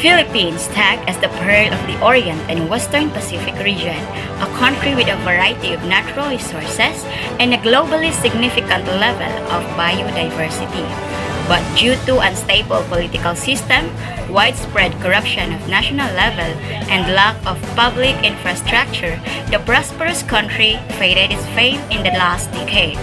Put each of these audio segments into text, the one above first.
Philippines tagged as the Pearl of the Orient and Western Pacific region, a country with a variety of natural resources and a globally significant level of biodiversity. But due to unstable political system, widespread corruption of national level, and lack of public infrastructure, the prosperous country faded its fame in the last decade.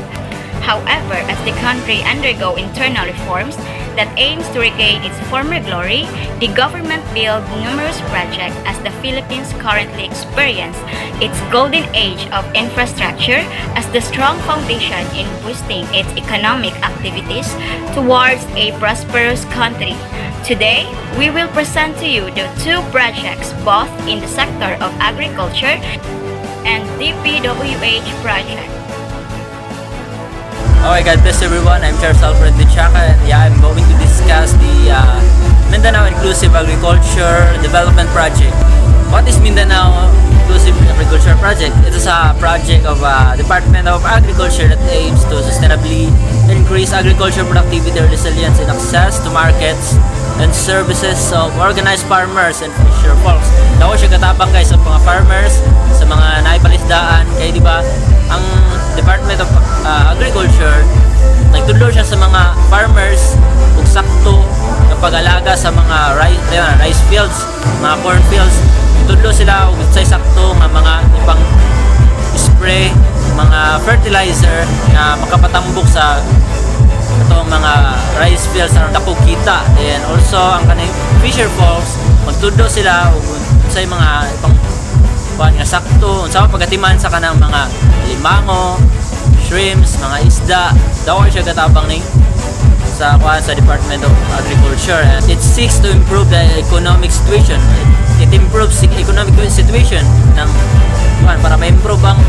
However, as the country undergo internal reforms that aims to regain its former glory, the government built numerous projects as the Philippines currently experience its golden age of infrastructure as the strong foundation in boosting its economic activities towards a prosperous country. Today, we will present to you the two projects both in the sector of agriculture and DPWH project. Okay, God bless everyone. I'm Charles Alfred Vichaca, and I'm going to discuss the Mindanao Inclusive Agriculture Development Project. What is Mindanao Inclusive Agriculture Project? It is a project of Department of Agriculture that aims to sustainably increase agriculture productivity, resilience, and access to markets and services of organized farmers and fisher folks. Ako siya katabang guys sa mga farmers, sa mga naipalisdaan. Kaya di ba ang Department of Agriculture nagtudlo siya sa mga farmers kung sakto ng pag-alaga sa mga rice fields, mga corn fields. Nagtudlo sila kung sa sakto ng mga ibang spray, mga fertilizer na makapatambok sa itong mga rice fields na dako kita. And also ang kanang fisher folks magtudlo sila kung sa mga ibang nga sakto sa pagatiman sa kanang mga limango, shrimps, mga isda. Daw siya katabang ning sa Department of Agriculture, and it seeks to improve the economic situation. It improves the economic situation ng para ma-improve ang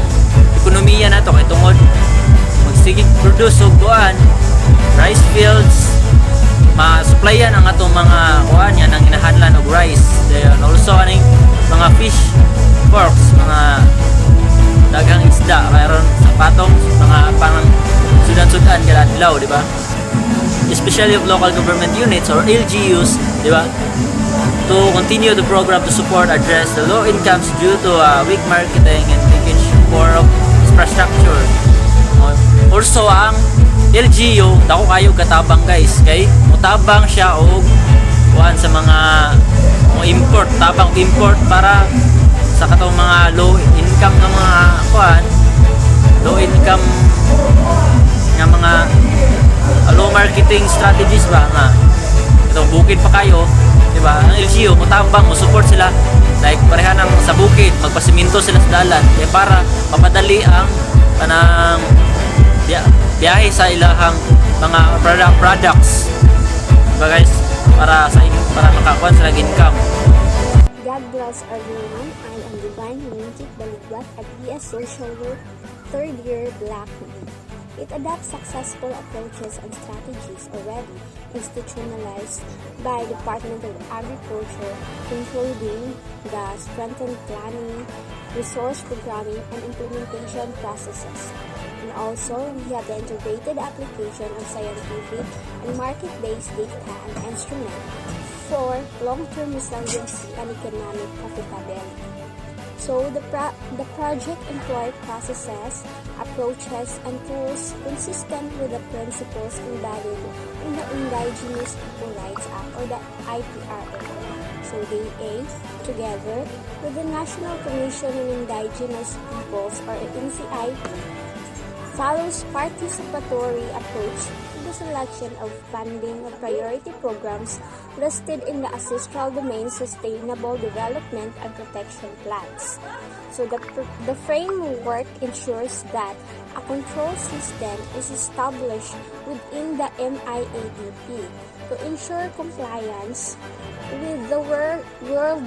ekonomiya nato kay tungod magsigig produce og rice fields, ma-supplyan ang atong mga yan ang inahanlan og rice. Then also aning mga fish forks, mga dagang isda mayroon sa patong mga parang sudan-sudan kada adlaw, di ba? Especially of local government units or LGUs, di ba? To continue the program to support address the low incomes due to weak marketing and leakage for infrastructure. Also ang LGU dako kayo katabang guys, kay mutabang siya og sa mga import, tabang import para sa katong mga low income nga mga low income nga mga low marketing strategies ba nga itong bukid pa kayo, di ba? Ang LGU mutabang mo support sila like pareha nang sa bukid, magpasimento sila sa dalan kaya para mapadali ang kanang biyahe sa ilahang mga products, diba guys, para makakuha sila income. God bless everyone. I am Divine Humintik Baligwat at ES Social Work 3rd year Black Bee. It adopts successful approaches and strategies already institutionalized by Department of Agriculture, including the strengthened planning, resource programming, and implementation processes. And also, we have the integrated application of scientific and market-based data and instruments for long-term resiliency and economic profitability. So, the project employed processes, approaches, and tools consistent with the principles embodied in the Indigenous People Rights Act or the IPRA. So, they aim, together with the National Commission on Indigenous Peoples or NCIP, follows participatory approach to the selection of funding of priority programs listed in the Ancestral Domain Sustainable Development and Protection Plans. So the framework ensures that a control system is established within the MIADP to ensure compliance with the World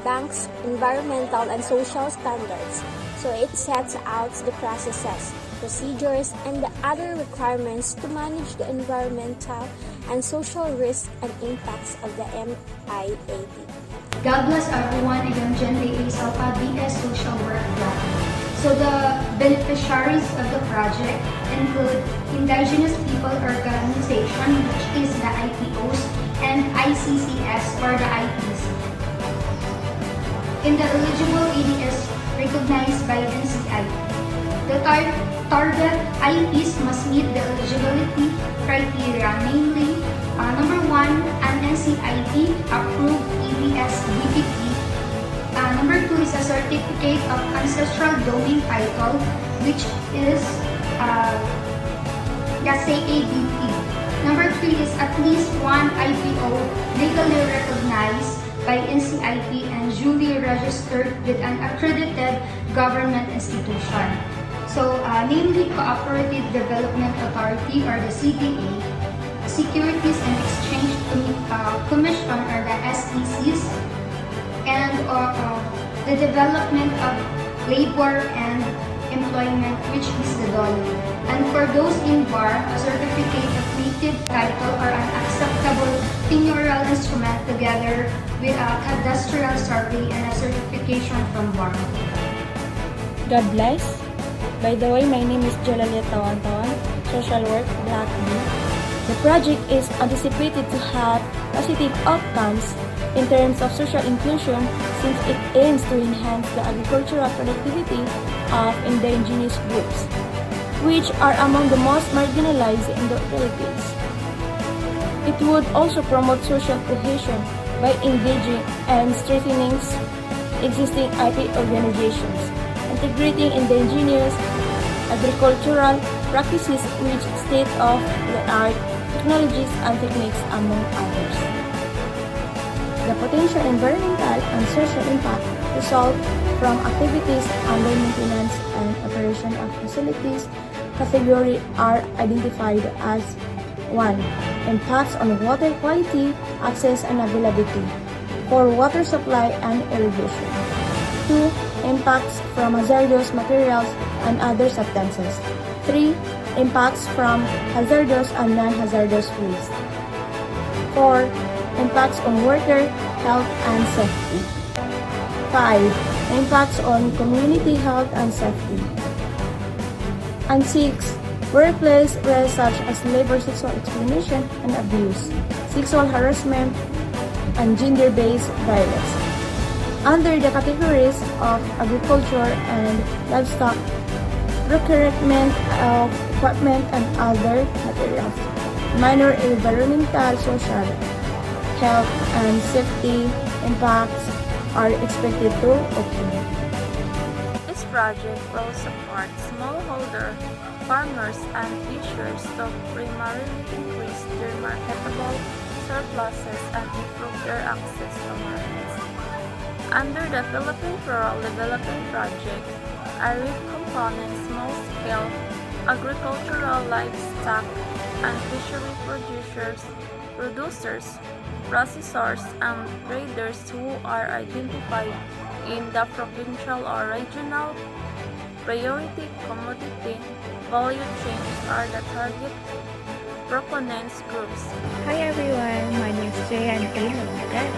Bank's environmental and social standards. So it sets out the processes, procedures, and the other requirements to manage the environmental and social risks and impacts of the MIADP. God bless everyone. I am Jen Lady Salpa, BS Social Work Black. So the beneficiaries of the project include Indigenous People Organization, which is the IPOs, and ICCS for the IPs. In the eligible ADS recognized by NCIP. The target IPs must meet the eligibility criteria, namely, number 1, an NCIP approved ABS DPP. Number 2 is a certificate of ancestral domain title, which is the CADP. Number 3 is at least one IPO legally recognized by NCIP and duly registered with an accredited government institution. So, namely Cooperative Development Authority or the CDA, Securities and Exchange Commission or the SECs, and the Development of Labor and Employment, which is the DOLE. And for those in BAR, a certificate of native title or an acceptable tenurial instrument together with a cadastral survey and a certification from BAR. God bless. By the way, my name is Jolalia Tawan, Social Work, Block B. The project is anticipated to have positive outcomes in terms of social inclusion since it aims to enhance the agricultural productivity of indigenous groups, which are among the most marginalized in the Philippines. It would also promote social cohesion by engaging and strengthening existing IP organizations, integrating indigenous agricultural practices with state-of-the-art technologies and techniques, among others. The potential environmental and social impact result from activities under maintenance and operation of facilities category are identified as 1. Impacts on water quality, access and availability for water supply and irrigation. 2. Impacts from hazardous materials and other substances. 3. Impacts from hazardous and non-hazardous waste. 4. Impacts on worker health and safety. 5. Impacts on community health and safety. And 6. Workplace risks such as labor sexual exploitation and abuse, sexual harassment, and gender-based violence. Under the categories of agriculture and livestock, procurement of equipment and other materials, minor environmental, social, health, and safety impacts are expected to occur. This project will support smallholder farmers and fishers to primarily increase their marketable surpluses and improve their access to markets. Under the Philippine Rural Development Project, RIP component small-scale agricultural livestock and fishery producers, processors, and traders who are identified in the provincial or regional priority commodity value chains are the target proponents groups. Hi everyone, my name is Jayan Kalina Marquez,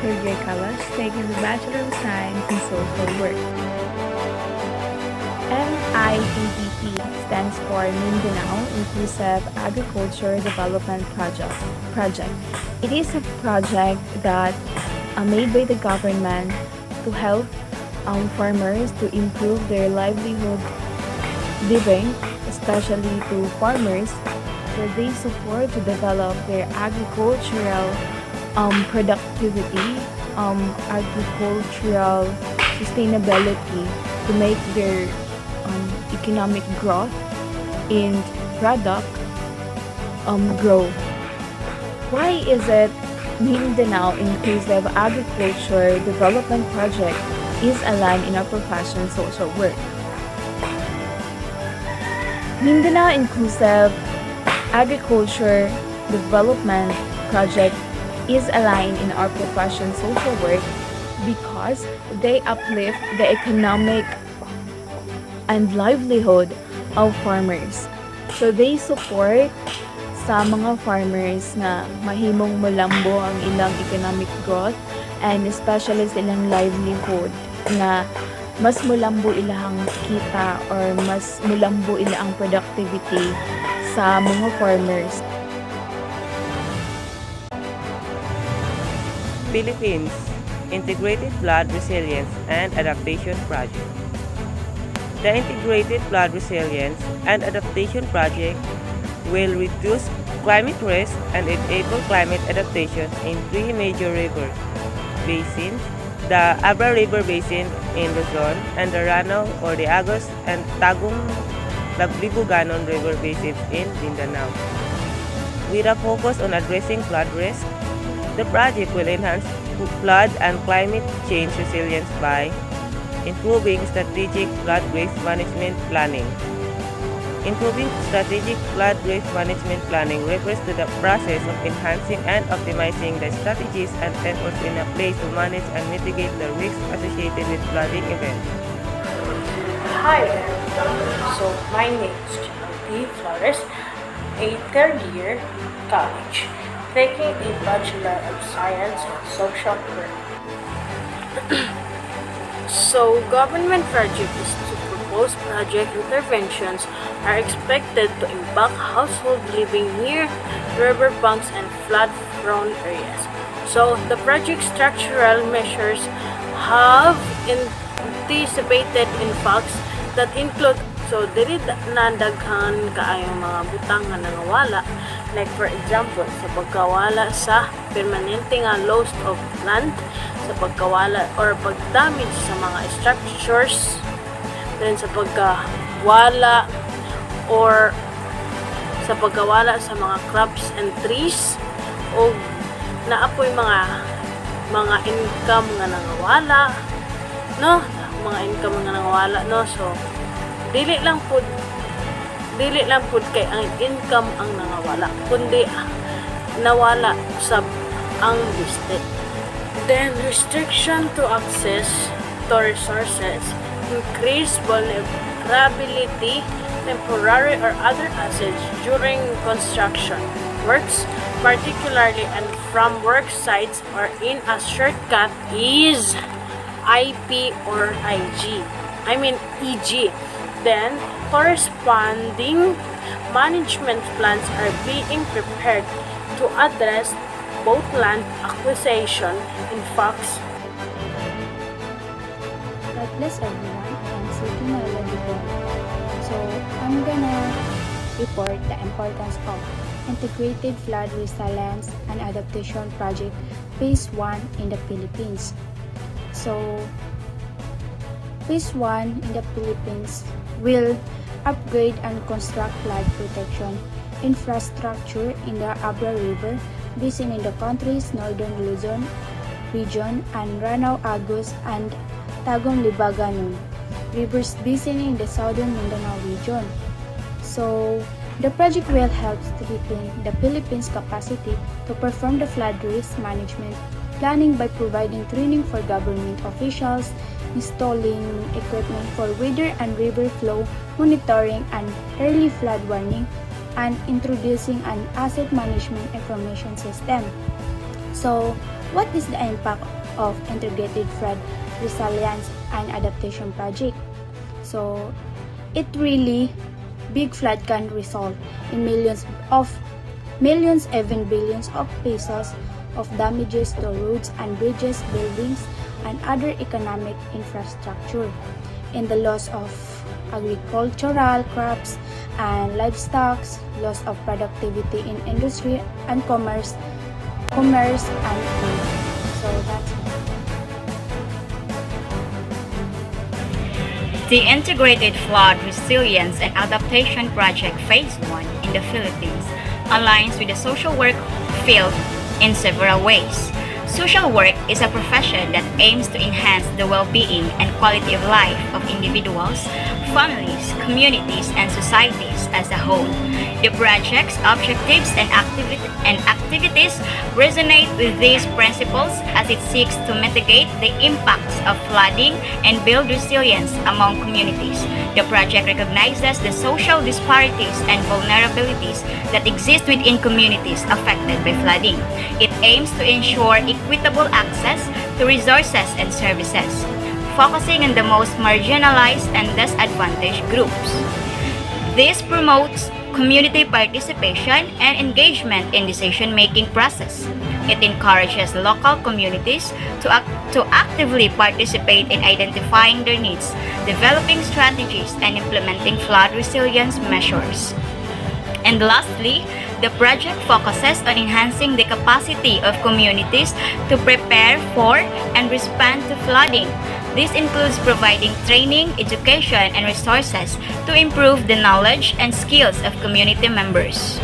third year college, taking the Bachelor of Science in Social Work. MIADP stands for Mindanao Inclusive Agriculture Development Project. It is a project that made by the government to help farmers to improve their livelihood living, especially to farmers, so they support to develop their agricultural productivity, agricultural sustainability to make their economic growth in product grow. Why is it Mindanao Inclusive Agriculture Development Project is aligned in our profession social work? Mindanao Inclusive Agriculture Development Project is aligned in our profession social work because they uplift the economic and livelihood of farmers. So they support sa mga farmers na mahimong mulambo ang ilang economic growth and especially sa ilang livelihood na mas mulambo ilang kita or mas mulambo ilang productivity sa mga farmers. Philippines Integrated Flood Resilience and Adaptation Project. The Integrated Flood Resilience and Adaptation Project will reduce climate risk and enable climate adaptation in three major river basins: the Abra River Basin in Luzon and the Ranao or the Agos and Tagum Laglibuganon River Basins in Mindanao. With a focus on addressing flood risk, the project will enhance flood and climate change resilience by improving strategic flood risk management planning. Improving strategic flood risk management planning refers to the process of enhancing and optimizing the strategies and efforts in a place to manage and mitigate the risks associated with flooding events. Hi everyone. So my name is Janelle Flores, a third year college, taking a Bachelor of Science in Social Work. So government project is to propose project interventions are expected to impact households living near riverbanks and flood-prone areas. So the project structural measures have anticipated impacts that include dili na daghan kaayong mga butang nga nangawala, like for example sa pagkawala sa permanente nga loss of land, sa pagkawala or pagdamage sa mga structures, then sa pagkawala or sa pagkawala sa mga crops and trees, o naapoy mga income nga nangawala, no, mga income nga nangawala, no. So dili lang pud kay ang income ang nangawala, kundi nawala usab ang listed. Then restriction to access to resources, increase vulnerability, temporary or other assets during construction works, particularly and from work sites or in a shortcut is IP or EG. Then, corresponding management plans are being prepared to address both land acquisition and facts. God bless everyone. I am Suki Maraladico. So, I'm gonna report the importance of Integrated Flood Resilience and Adaptation Project Phase 1 in the Philippines. So, Phase 1 in the Philippines will upgrade and construct flood protection infrastructure in the Abra River Basin in the country's northern Luzon region and Ranao, Agos, and Tagum Libaganon Rivers Basin in the southern Mindanao region. So, the project will help strengthen the Philippines' capacity to perform the flood risk management planning by providing training for government officials, installing equipment for weather and river flow monitoring and early flood warning, and introducing an asset management information system. So, what is the impact of Integrated Flood Resilience and Adaptation Project? So, it really big flood can result in millions, even billions of pesos of damages to roads and bridges, buildings, and other economic infrastructure, in the loss of agricultural crops and livestock, loss of productivity in industry and commerce and trade. So that's it. The Integrated Flood Resilience and Adaptation Project Phase 1 in the Philippines aligns with the social work field in several ways. Social work is a profession that aims to enhance the well-being and quality of life of individuals, families, communities, and societies as a whole. The project's objectives and activities resonate with these principles as it seeks to mitigate the impacts of flooding and build resilience among communities. The project recognizes the social disparities and vulnerabilities that exist within communities affected by flooding. It aims to ensure equitable access to resources and services, focusing on the most marginalized and disadvantaged groups. This promotes community participation and engagement in decision-making process, It encourages local communities to actively participate in identifying their needs, developing strategies, and implementing flood resilience measures. And lastly, the project focuses on enhancing the capacity of communities to prepare for and respond to flooding. This includes providing training, education, and resources to improve the knowledge and skills of community members.